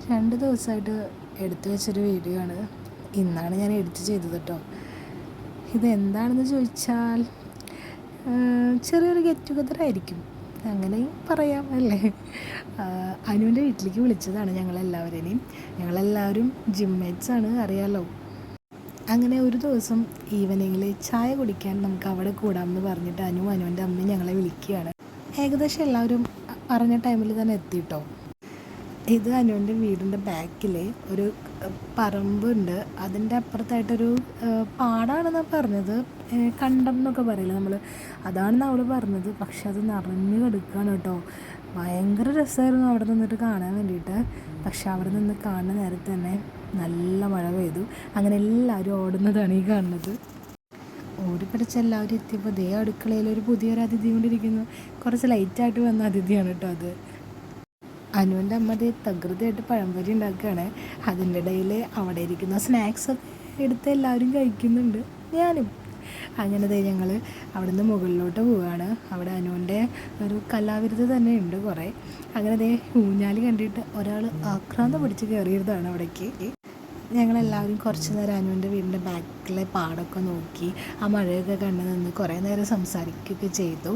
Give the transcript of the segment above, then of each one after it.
2 ദിവസമായിട്ട് എടുത്തു വെച്ചൊരു വീഡിയോ ആണ്. ഇന്നാണ് ഞാൻ എഡിറ്റ് ചെയ്തത് കേട്ടോ. ഇതെന്താണെന്ന് ചോദിച്ചാൽ ചെറിയൊരു ഗെറ്റ് ടുഗദർ ആയിരിക്കും, അങ്ങനെയും പറയാം അല്ലേ. അനുവിൻ്റെ വീട്ടിലേക്ക് വിളിച്ചതാണ് ഞങ്ങളെല്ലാവരും ജിം മേറ്റ്സ് ആണ്, അറിയാലോ. അങ്ങനെ ഒരു ദിവസം ഈവനിങ്ങിൽ ചായ കുടിക്കാൻ നമുക്ക് അവിടെ കൂടാമെന്ന് പറഞ്ഞിട്ട് അനുവിൻ്റെ അമ്മയും ഞങ്ങളെ വിളിക്കുകയാണ്. ഏകദേശം എല്ലാവരും പറഞ്ഞ ടൈമിൽ തന്നെ എത്തിയിട്ടോ. ഇത് അനുവിൻ്റെ വീടിൻ്റെ ബാക്കിൽ ഒരു പറമ്പുണ്ട്. അതിൻ്റെ അപ്പുറത്തായിട്ടൊരു പാടാണെന്നാണ് പറഞ്ഞത്, കണ്ടം എന്നൊക്കെ പറയില്ല നമ്മൾ, അതാണെന്ന് അവൾ പറഞ്ഞത്. പക്ഷെ അത് നിറഞ്ഞു കിടക്കുകയാണ് കേട്ടോ. ഭയങ്കര രസമായിരുന്നു അവിടെ നിന്നിട്ട് കാണാൻ വേണ്ടിയിട്ട്. പക്ഷെ അവിടെ നിന്ന് കാണുന്ന നേരത്തെ തന്നെ നല്ല മഴ പെയ്തു. അങ്ങനെ എല്ലാവരും ഓടുന്നതാണ് ഈ കാണുന്നത്. ഓടിപ്പിടിച്ച് എല്ലാവരും എത്തിയപ്പോൾ ദേ അടുക്കളയിൽ ഒരു പുതിയൊരു അതിഥി കൊണ്ടിരിക്കുന്നു. കുറച്ച് ലൈറ്റായിട്ട് വന്ന അതിഥിയാണ് കേട്ടോ അത്. അനുവിൻ്റെ അമ്മ അതേ തകൃതിയായിട്ട് പഴംപൊരി ഉണ്ടാക്കുകയാണ്. അതിൻ്റെ ഇടയിൽ അവിടെ ഇരിക്കുന്ന സ്നാക്സൊക്കെ എടുത്ത് എല്ലാവരും കഴിക്കുന്നുണ്ട്, ഞാനും. അങ്ങനെ ഞങ്ങൾ അവിടെ നിന്ന് മുകളിലോട്ട് പോവുകയാണ്. അവിടെ അനുവിൻ്റെ ഒരു കലാവിരുത് തന്നെ ഉണ്ട് കുറേ. അങ്ങനെ ഊഞ്ഞാൽ കണ്ടിട്ട് ഒരാൾ ആക്രാന്തം പിടിച്ച് കയറിയതാണ് അവിടേക്ക്. ഞങ്ങളെല്ലാവരും കുറച്ച് നേരം അനുവിൻ്റെ വീടിൻ്റെ ബാക്കിലെ പാടൊക്കെ നോക്കി ആ മഴയൊക്കെ കണ്ടു നിന്ന് കുറേ നേരം സംസാരിക്കുകയൊക്കെ ചെയ്തു.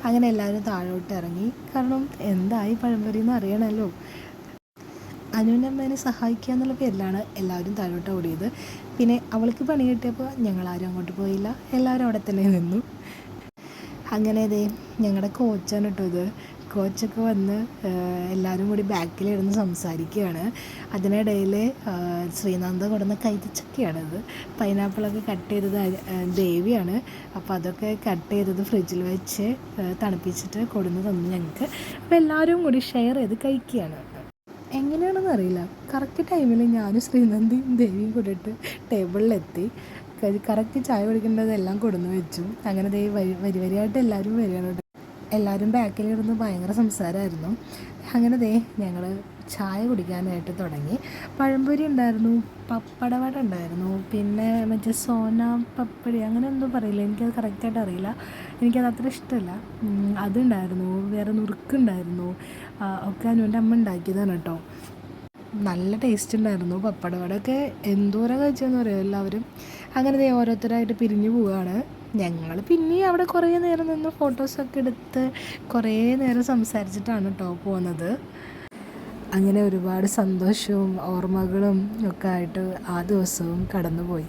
അങ്ങനെ എല്ലാവരും താഴോട്ട് ഇറങ്ങി. കാരണം എന്തായി പഴംപൊരി എന്ന് അറിയണമല്ലോ. അനുവിൻ്റെ അമ്മേനെ സഹായിക്കുക എന്നുള്ള പേരിലാണ് എല്ലാവരും താഴോട്ട് ഓടിയത്. പിന്നെ അവൾക്ക് പണി കിട്ടിയപ്പോൾ ഞങ്ങളാരും അങ്ങോട്ട് പോയില്ല, എല്ലാവരും അവിടെ തന്നെ നിന്നു. അങ്ങനെ ഞങ്ങളുടെ കോച്ചാണ് കേട്ടോ ഇത്. കോച്ചൊക്കെ വന്ന് എല്ലാവരും കൂടി ബാക്കിലിരുന്ന് സംസാരിക്കുകയാണ്. അതിനിടയിൽ ശ്രീനന്ദ കൊടുന്ന കൈതച്ചക്കയാണിത്. പൈനാപ്പിളൊക്കെ കട്ട് ചെയ്തത് ദേവിയാണ്. അപ്പോൾ അതൊക്കെ കട്ട് ചെയ്തത് ഫ്രിഡ്ജിൽ വെച്ച് തണുപ്പിച്ചിട്ട് കൊടുന്ന് തന്നു ഞങ്ങൾക്ക്. അപ്പോൾ എല്ലാവരും കൂടി ഷെയർ ചെയ്ത് കഴിക്കുകയാണ്. എങ്ങനെയാണെന്ന് അറിയില്ല, കറക്റ്റ് ടൈമിൽ ഞാനും ശ്രീനന്ദിയും ദേവിയും കൂടിയിട്ട് ടേബിളിലെത്തി. കറക്റ്റ് ചായ കുടിക്കേണ്ടതെല്ലാം കൊടുന്ന് വെച്ചു. അങ്ങനെ വരിയായിട്ട് എല്ലാവരും വരികയാണ്. എല്ലാവരും ബാക്കിലിരുന്ന് ഭയങ്കര സംസാരമായിരുന്നു. അങ്ങനെ ഞങ്ങൾ ചായ കുടിക്കാനായിട്ട് തുടങ്ങി. പഴംപൊരി ഉണ്ടായിരുന്നു, പപ്പടവട ഉണ്ടായിരുന്നു, പിന്നെ മറ്റേ സോന പപ്പടി അങ്ങനെ എന്തോ പറയില്ല, എനിക്കത് കറക്റ്റായിട്ട് അറിയില്ല, എനിക്കത് അത്ര ഇഷ്ടമല്ല. അതുണ്ടായിരുന്നു, വേറെ നുറുക്കുണ്ടായിരുന്നു. ഒക്കെ അനുവിൻ്റെ അമ്മ ഉണ്ടാക്കിയതാണ് കേട്ടോ. നല്ല ടേസ്റ്റ് ഉണ്ടായിരുന്നു. പപ്പടവടയൊക്കെ എന്തോരം കഴിച്ചെന്ന് പറയുമോ എല്ലാവരും. അങ്ങനെ ഓരോരുത്തരായിട്ട് പിരിഞ്ഞു പോവുകയാണ്. ഞങ്ങൾ പിന്നെ അവിടെ കുറേ നേരം നിന്ന് ഫോട്ടോസൊക്കെ എടുത്ത് കുറേ നേരം സംസാരിച്ചിട്ടാണ് കേട്ടോ പോകുന്നത്. അങ്ങനെ ഒരുപാട് സന്തോഷവും ഓർമ്മകളും ഒക്കെ ആയിട്ട് ആ ദിവസവും കടന്നുപോയി.